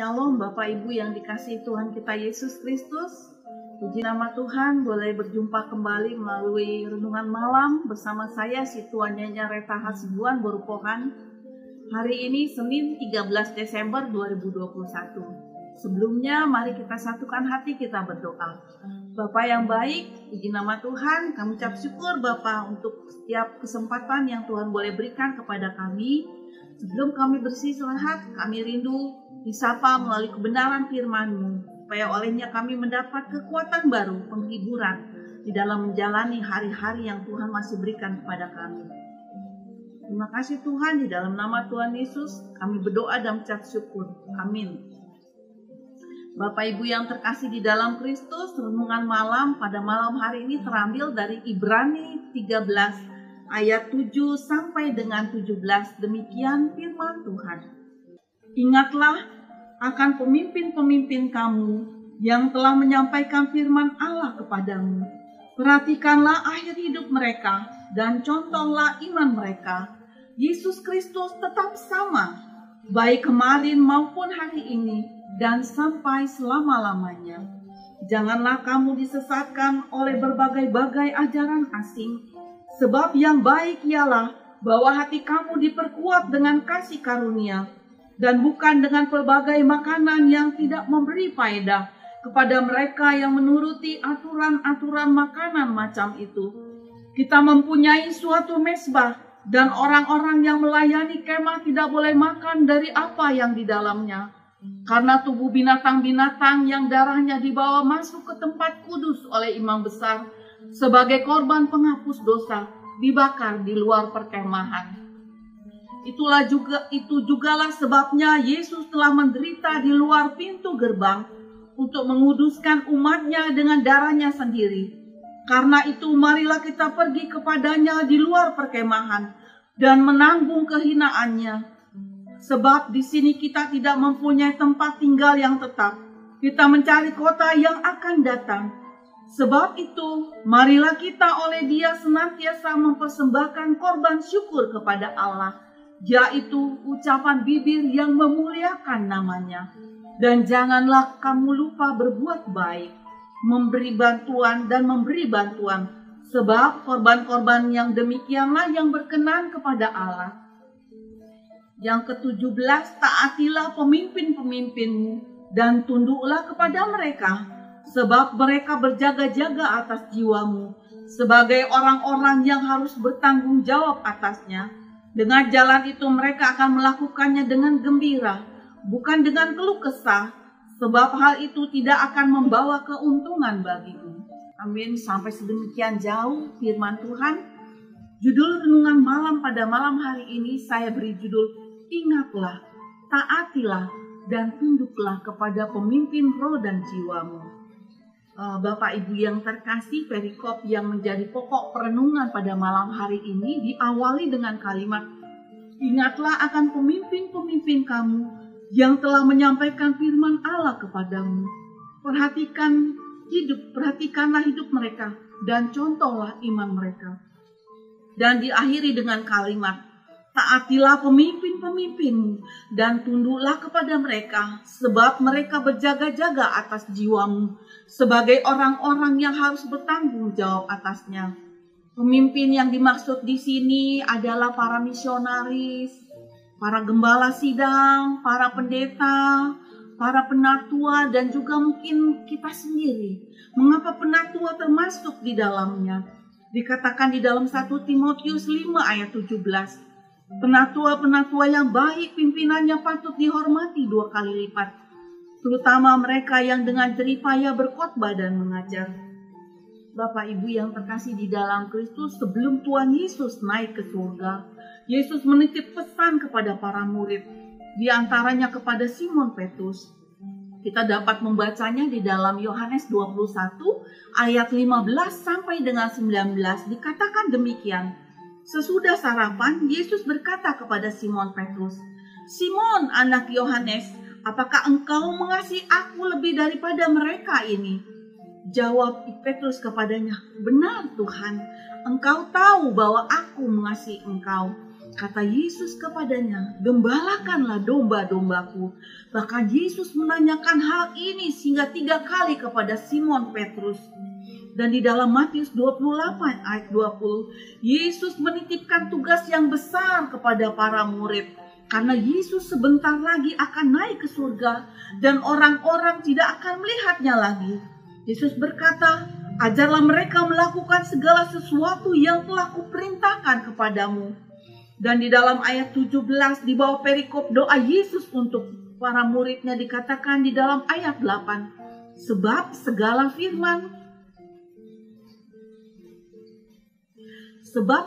Shalom Bapak Ibu yang dikasihi Tuhan kita Yesus Kristus. Puji nama Tuhan, boleh berjumpa kembali melalui renungan malam bersama saya si Tuan Nyonya Reta Hasibuan Borupohan. Hari ini Senin 13 Desember 2021. Sebelumnya mari kita satukan hati, kita berdoa. Bapak yang baik, puji nama Tuhan, kami ucap syukur Bapak untuk setiap kesempatan yang Tuhan boleh berikan kepada kami. Sebelum kami beristirahat, kami rindu disapa melalui kebenaran firman-Mu, supaya olehnya kami mendapat kekuatan baru, penghiburan di dalam menjalani hari-hari yang Tuhan masih berikan kepada kami. Terima kasih Tuhan, di dalam nama Tuhan Yesus kami berdoa dan mengucap syukur. Amin. Bapak Ibu yang terkasih di dalam Kristus, renungan malam pada malam hari ini terambil dari Ibrani 13 ayat 7 sampai dengan 17. Demikian firman Tuhan. Ingatlah akan pemimpin-pemimpin kamu yang telah menyampaikan firman Allah kepadamu. Perhatikanlah akhir hidup mereka dan contohlah iman mereka. Yesus Kristus tetap sama, baik kemarin maupun hari ini dan sampai selama-lamanya. Janganlah kamu disesatkan oleh berbagai-bagai ajaran asing, sebab yang baik ialah bahwa hati kamu diperkuat dengan kasih karunia, dan bukan dengan pelbagai makanan yang tidak memberi faedah kepada mereka yang menuruti aturan-aturan makanan macam itu. Kita mempunyai suatu mezbah, dan orang-orang yang melayani kemah tidak boleh makan dari apa yang di dalamnya, karena tubuh binatang-binatang yang darahnya dibawa masuk ke tempat kudus oleh imam besar sebagai korban penghapus dosa dibakar di luar perkemahan. Itu jugalah sebabnya Yesus telah menderita di luar pintu gerbang untuk menguduskan umatnya dengan darahnya sendiri. Karena itu marilah kita pergi kepadanya di luar perkemahan dan menanggung kehinaannya. Sebab di sini kita tidak mempunyai tempat tinggal yang tetap. Kita mencari kota yang akan datang. Sebab itu marilah kita oleh Dia senantiasa mempersembahkan korban syukur kepada Allah, yaitu ucapan bibir yang memuliakan namanya. Dan janganlah kamu lupa berbuat baik, memberi bantuan dan memberi bantuan, sebab korban-korban yang demikianlah yang berkenan kepada Allah. Yang ke-17, taatilah pemimpin-pemimpinmu dan tunduklah kepada mereka, sebab mereka berjaga-jaga atas jiwamu, sebagai orang-orang yang harus bertanggung jawab atasnya. Dengan jalan itu mereka akan melakukannya dengan gembira, bukan dengan keluh kesah, sebab hal itu tidak akan membawa keuntungan bagimu. Amin. Sampai sedemikian jauh firman Tuhan. Judul renungan malam pada malam hari ini saya beri judul, Ingatlah, taatilah, dan tunduklah kepada pemimpin roh dan jiwamu. Bapak Ibu yang terkasih, perikop yang menjadi pokok perenungan pada malam hari ini diawali dengan kalimat, ingatlah akan pemimpin-pemimpin kamu yang telah menyampaikan firman Allah kepadamu. Perhatikanlah hidup mereka dan contohlah iman mereka. Dan diakhiri dengan kalimat, taatilah pemimpin-pemimpinmu dan tunduklah kepada mereka, sebab mereka berjaga-jaga atas jiwamu sebagai orang-orang yang harus bertanggung jawab atasnya. Pemimpin yang dimaksud di sini adalah para misionaris, para gembala sidang, para pendeta, para penatua, dan juga mungkin kita sendiri. Mengapa penatua termasuk di dalamnya? Dikatakan di dalam 1 Timotius 5 ayat 17. Penatua-penatua yang baik pimpinannya patut dihormati 2 kali lipat, terutama mereka yang dengan jeripaya berkhotbah dan mengajar. Bapak Ibu yang terkasih di dalam Kristus, sebelum Tuhan Yesus naik ke surga, Yesus menitip pesan kepada para murid, di antaranya kepada Simon Petrus. Kita dapat membacanya di dalam Yohanes 21 ayat 15 sampai dengan 19. Dikatakan demikian. Sesudah sarapan, Yesus berkata kepada Simon Petrus, Simon, anak Yohanes, apakah engkau mengasihi aku lebih daripada mereka ini? Jawab Petrus kepadanya, benar Tuhan, engkau tahu bahwa aku mengasihi engkau. Kata Yesus kepadanya, "Gembalakanlah domba-dombaku." Bahkan Yesus menanyakan hal ini sehingga 3 kali kepada Simon Petrus. Dan di dalam Matius 28 ayat 20, Yesus menitipkan tugas yang besar kepada para murid. Karena Yesus sebentar lagi akan naik ke surga dan orang-orang tidak akan melihatnya lagi. Yesus berkata, "Ajarlah mereka melakukan segala sesuatu yang telah kuperintahkan kepadamu." Dan di dalam ayat 17 di bawah perikop doa Yesus untuk para muridnya dikatakan di dalam ayat 8, Sebab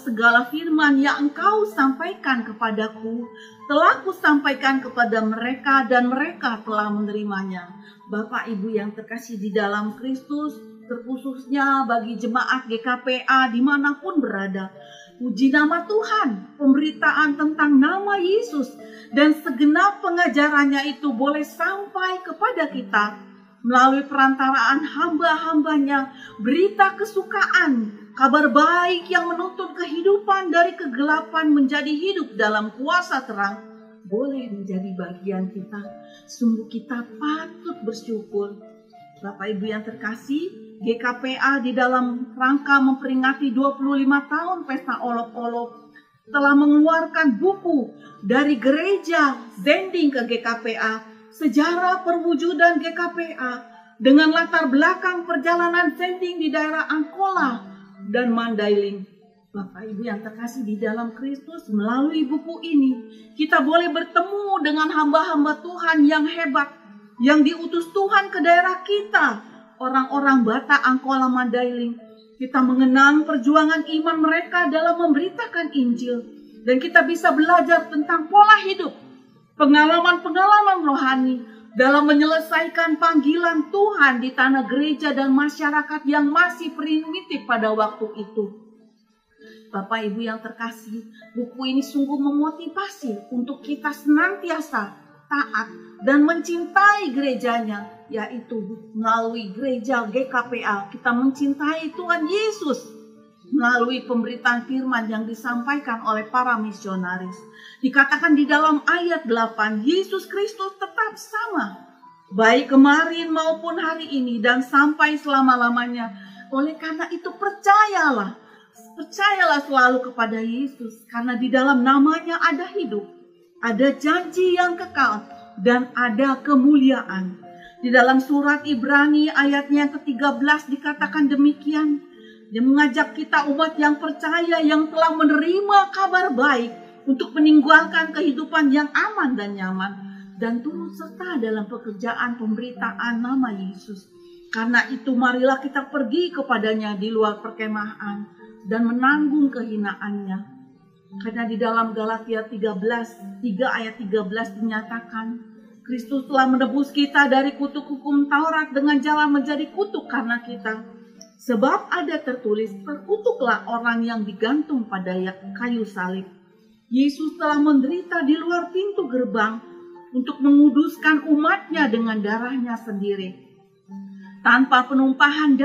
segala firman yang engkau sampaikan kepadaku telah kusampaikan kepada mereka dan mereka telah menerimanya. Bapak Ibu yang terkasih di dalam Kristus, terkhususnya bagi jemaat GKPA dimanapun berada, puji nama Tuhan, pemberitaan tentang nama Yesus dan segenap pengajarannya itu boleh sampai kepada kita melalui perantaraan hamba-hambanya, berita kesukaan, kabar baik yang menuntun kehidupan dari kegelapan menjadi hidup dalam kuasa terang, boleh menjadi bagian kita. Sungguh kita patut bersyukur. Bapak Ibu yang terkasih, GKPA di dalam rangka memperingati 25 tahun Pesta Olok-Olok telah mengeluarkan buku dari gereja Zending ke GKPA, Sejarah Perwujudan GKPA, dengan latar belakang perjalanan Zending di daerah Angkola dan Mandailing. Bapak Ibu yang terkasih di dalam Kristus, melalui buku ini kita boleh bertemu dengan hamba-hamba Tuhan yang hebat, yang diutus Tuhan ke daerah kita, orang-orang Batak, Angkola, Mandailing. Kita mengenang perjuangan iman mereka dalam memberitakan Injil, dan kita bisa belajar tentang pola hidup, pengalaman-pengalaman rohani dalam menyelesaikan panggilan Tuhan di tanah gereja dan masyarakat yang masih primitif pada waktu itu. Bapak Ibu yang terkasih, buku ini sungguh memotivasi untuk kita senantiasa taat dan mencintai gerejanya, yaitu melalui gereja GKPA kita mencintai Tuhan Yesus melalui pemberitaan firman yang disampaikan oleh para misionaris. Dikatakan di dalam ayat 8, Yesus Kristus tetap sama, baik kemarin maupun hari ini dan sampai selama-lamanya. Oleh karena itu percayalah selalu kepada Yesus, karena di dalam namanya ada hidup, ada janji yang kekal, dan ada kemuliaan. Di dalam surat Ibrani ayatnya ke-13 dikatakan demikian. Dia mengajak kita umat yang percaya yang telah menerima kabar baik untuk meninggalkan kehidupan yang aman dan nyaman dan turut serta dalam pekerjaan pemberitaan nama Yesus. Karena itu marilah kita pergi kepadanya di luar perkemahan dan menanggung kehinaannya. Karena di dalam Galatia 3 ayat 13 dinyatakan, Kristus telah menebus kita dari kutuk hukum Taurat dengan jalan menjadi kutuk karena kita. Sebab ada tertulis, terkutuklah orang yang digantung pada kayu salib. Yesus telah menderita di luar pintu gerbang untuk menguduskan umatnya dengan darahnya sendiri. Tanpa penumpahan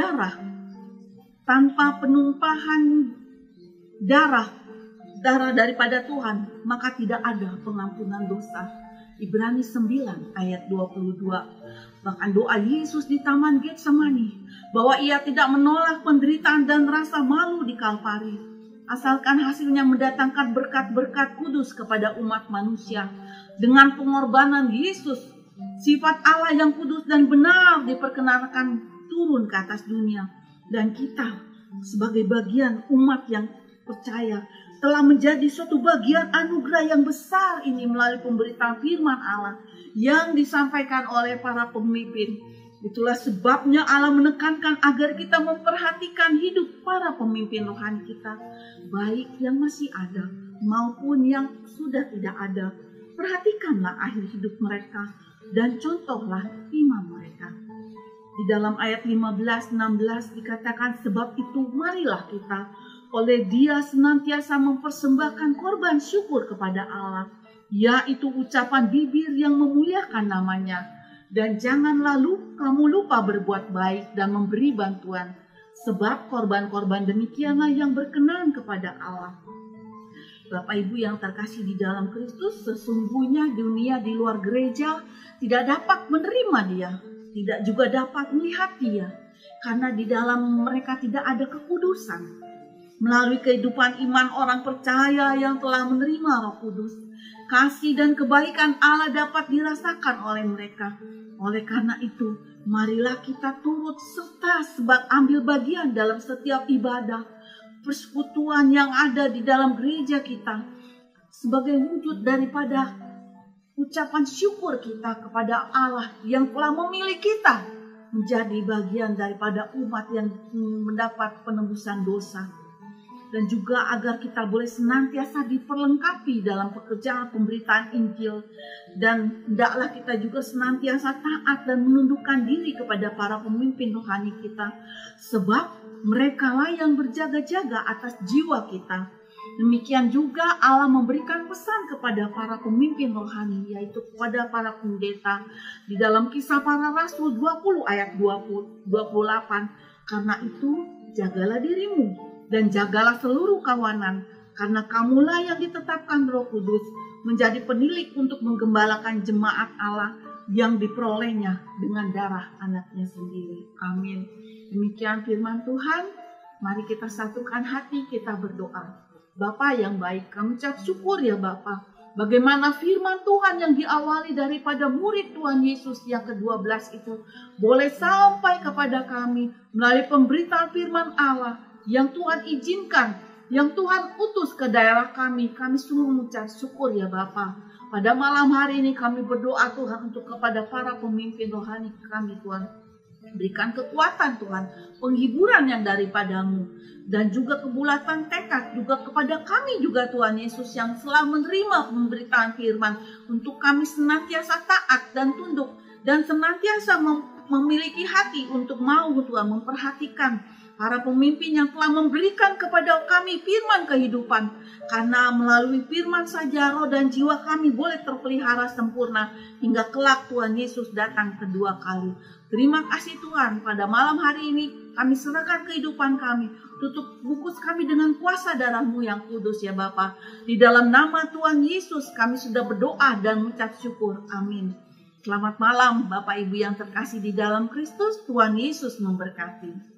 darah daripada Tuhan, maka tidak ada pengampunan dosa. Ibrani 9 ayat 22. Bahkan doa Yesus di Taman Getsemani, bahwa ia tidak menolak penderitaan dan rasa malu di Kalvari, asalkan hasilnya mendatangkan berkat-berkat kudus kepada umat manusia. Dengan pengorbanan Yesus, sifat Allah yang kudus dan benar diperkenalkan turun ke atas dunia. Dan kita sebagai bagian umat yang percaya telah menjadi suatu bagian anugerah yang besar ini melalui pemberitaan firman Allah yang disampaikan oleh para pemimpin. Itulah sebabnya Allah menekankan agar kita memperhatikan hidup para pemimpin rohani kita, baik yang masih ada maupun yang sudah tidak ada. Perhatikanlah akhir hidup mereka dan contohlah iman mereka. Di dalam ayat 15-16 dikatakan, sebab itu marilah kita oleh Dia senantiasa mempersembahkan korban syukur kepada Allah, yaitu ucapan bibir yang memuliakan namanya. Dan janganlah kamu lupa berbuat baik dan memberi bantuan, sebab korban-korban demikianlah yang berkenan kepada Allah. Bapak Ibu yang terkasih di dalam Kristus, sesungguhnya dunia di luar gereja tidak dapat menerima dia, tidak juga dapat melihat dia, karena di dalam mereka tidak ada kekudusan. Melalui kehidupan iman orang percaya yang telah menerima Roh Kudus, kasih dan kebaikan Allah dapat dirasakan oleh mereka. Oleh karena itu, marilah kita turut serta ambil bagian dalam setiap ibadah, persekutuan yang ada di dalam gereja kita, sebagai wujud daripada ucapan syukur kita kepada Allah yang telah memilih kita menjadi bagian daripada umat yang mendapat penebusan dosa. Dan juga agar kita boleh senantiasa diperlengkapi dalam pekerjaan pemberitaan Injil. Dan hendaklah kita juga senantiasa taat dan menundukkan diri kepada para pemimpin rohani kita. Sebab merekalah yang berjaga-jaga atas jiwa kita. Demikian juga Allah memberikan pesan kepada para pemimpin rohani, yaitu kepada para pendeta. Di dalam Kisah Para Rasul 20 ayat 28. Karena itu jagalah dirimu dan jagalah seluruh kawanan, karena kamulah yang ditetapkan Roh Kudus menjadi penilik untuk menggembalakan jemaat Allah yang diperolehnya dengan darah anaknya sendiri. Amin. Demikian firman Tuhan. Mari kita satukan hati, kita berdoa. Bapa yang baik, kami ucap syukur ya Bapa. Bagaimana firman Tuhan yang diawali daripada murid Tuhan Yesus yang ke-12 itu boleh sampai kepada kami melalui pemberitaan firman Allah yang Tuhan izinkan, yang Tuhan utus ke daerah kami. Kami sungguh mengucap syukur ya Bapa. Pada malam hari ini kami berdoa Tuhan untuk kepada para pemimpin rohani kami Tuhan. Berikan kekuatan Tuhan, penghiburan yang daripadamu, dan juga kebulatan tekad juga kepada kami juga Tuhan Yesus yang telah menerima pemberitaan firman, untuk kami senantiasa taat dan tunduk, dan senantiasa memiliki hati untuk mau Tuhan memperhatikan para pemimpin yang telah memberikan kepada kami firman kehidupan. Karena melalui firman saja roh dan jiwa kami boleh terpelihara sempurna hingga kelak Tuhan Yesus datang kedua kali. Terima kasih Tuhan, pada malam hari ini kami serahkan kehidupan kami, tutup bungkus kami dengan kuasa darah-Mu yang kudus ya Bapa. Di dalam nama Tuhan Yesus kami sudah berdoa dan mengucap syukur. Amin. Selamat malam Bapak Ibu yang terkasih di dalam Kristus. Tuhan Yesus memberkati.